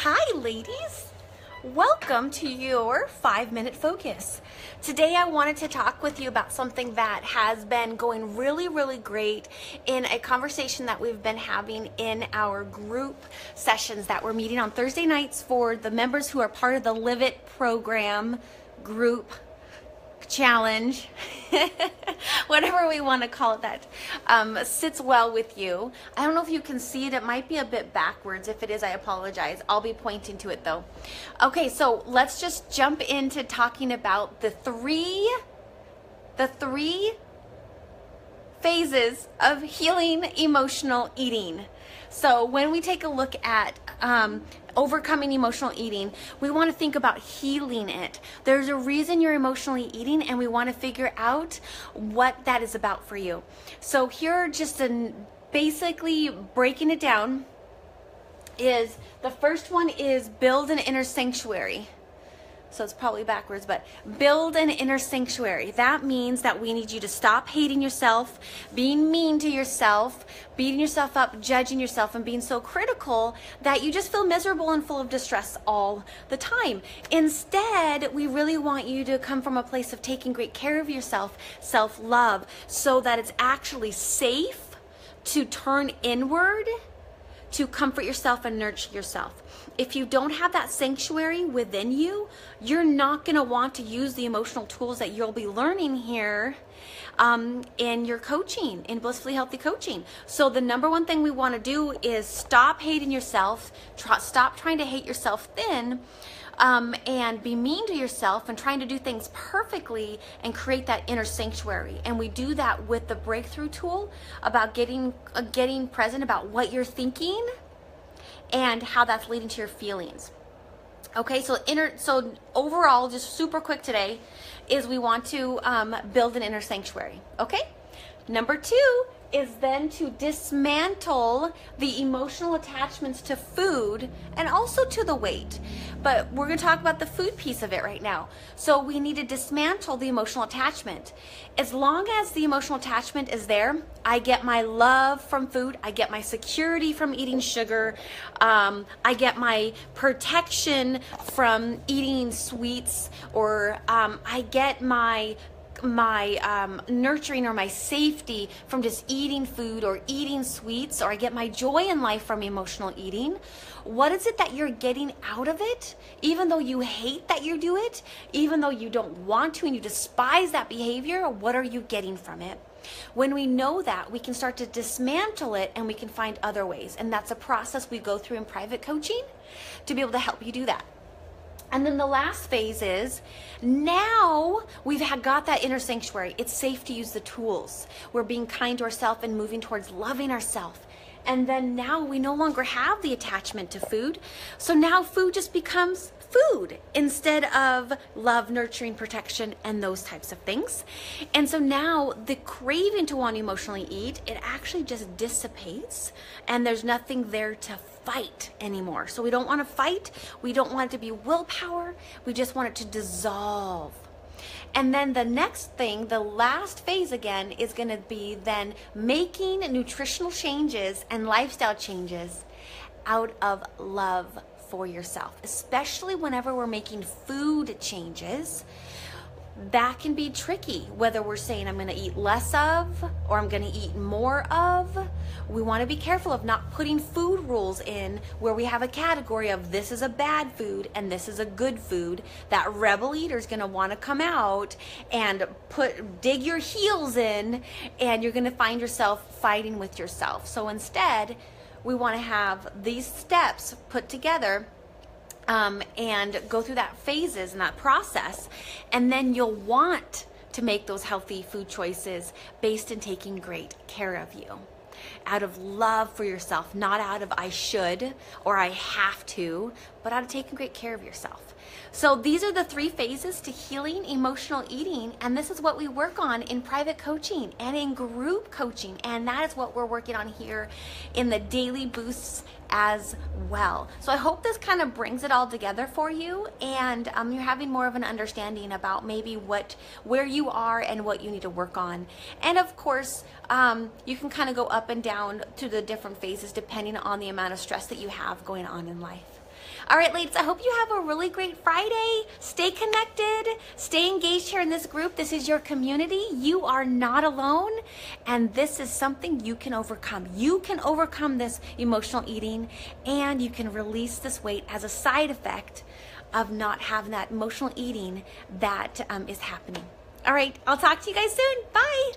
Hi ladies, welcome to your 5-minute focus. Today I wanted to talk with you about something that has been going really great in a conversation that we've been having in our group sessions that we're meeting on Thursday nights for the members who are part of the Live It program group challenge, whatever we want to call it, that sits well with you. I don't know if you can see it. It might be a bit backwards. If it is, I apologize. I'll be pointing to it though. Okay, so let's just jump into talking about the three phases of healing emotional eating. So when we take a look at overcoming emotional eating, we want to think about healing it. There's a reason you're emotionally eating, and we want to figure out what that is about for you. So here are just basically breaking it down. Is the first one is build an inner sanctuary. So it's probably backwards, but build an inner sanctuary. That means that we need you to stop hating yourself, being mean to yourself, beating yourself up, judging yourself, and being so critical that you just feel miserable and full of distress all the time. Instead, we really want you to come from a place of taking great care of yourself, self-love, so that it's actually safe to turn inward, to comfort yourself and nurture yourself. If you don't have that sanctuary within you, you're not going to want to use the emotional tools that you'll be learning here in your coaching, in Blissfully Healthy coaching. So the number one thing we want to do is stop hating yourself, stop trying to hate yourself thin, and be mean to yourself and trying to do things perfectly and create that inner sanctuary. And we do that with the breakthrough tool about getting present about what you're thinking and how that's leading to your feelings. Okay, so overall, just super quick today, is we want to build an inner sanctuary. Okay, number 2 is then to dismantle the emotional attachments to food and also to the weight. But we're going to talk about the food piece of it right now. So we need to dismantle the emotional attachment. As long as the emotional attachment is there, I get my love from food, I get my security from eating sugar, I get my protection from eating sweets, or I get my nurturing or my safety from just eating food or eating sweets, or I get my joy in life from emotional eating. What is it that you're getting out of it? Even though you hate that you do it, even though you don't want to and you despise that behavior, what are you getting from it? When we know that, we can start to dismantle it and we can find other ways. And that's a process we go through in private coaching to be able to help you do that. And then the last phase is, now we've got that inner sanctuary. It's safe to use the tools. We're being kind to ourselves and moving towards loving ourselves. And then now we no longer have the attachment to food. So now food just becomes food instead of love, nurturing, protection, and those types of things. And so now the craving to want to emotionally eat, it actually just dissipates, and there's nothing there to fight anymore. So we don't want to fight. We don't want it to be willpower. We just want it to dissolve. And then the next thing, the last phase again, is going to be then making nutritional changes and lifestyle changes out of love for yourself, especially whenever we're making food changes. That can be tricky, whether we're saying I'm going to eat less of or I'm going to eat more of. We want to be careful of not putting food rules in where we have a category of this is a bad food and this is a good food. That rebel eater is going to want to come out and dig your heels in, and you're going to find yourself fighting with yourself. So instead, we want to have these steps put together and go through that phases and that process, and then you'll want to make those healthy food choices based in taking great care of you, out of love for yourself, not out of I should or I have to, but out of taking great care of yourself. So these are the 3 phases to healing emotional eating, and this is what we work on in private coaching and in group coaching, and that is what we're working on here in the daily boosts as well. So I hope this kind of brings it all together for you, and you're having more of an understanding about maybe where you are and what you need to work on. And of course, you can kind of go up and down to the different phases depending on the amount of stress that you have going on in life. All right, ladies, I hope you have a really great Friday. Stay connected, stay engaged here in this group. This is your community. You are not alone, and this is something you can overcome. You can overcome this emotional eating, and you can release this weight as a side effect of not having that emotional eating that is happening. All right, I'll talk to you guys soon. Bye.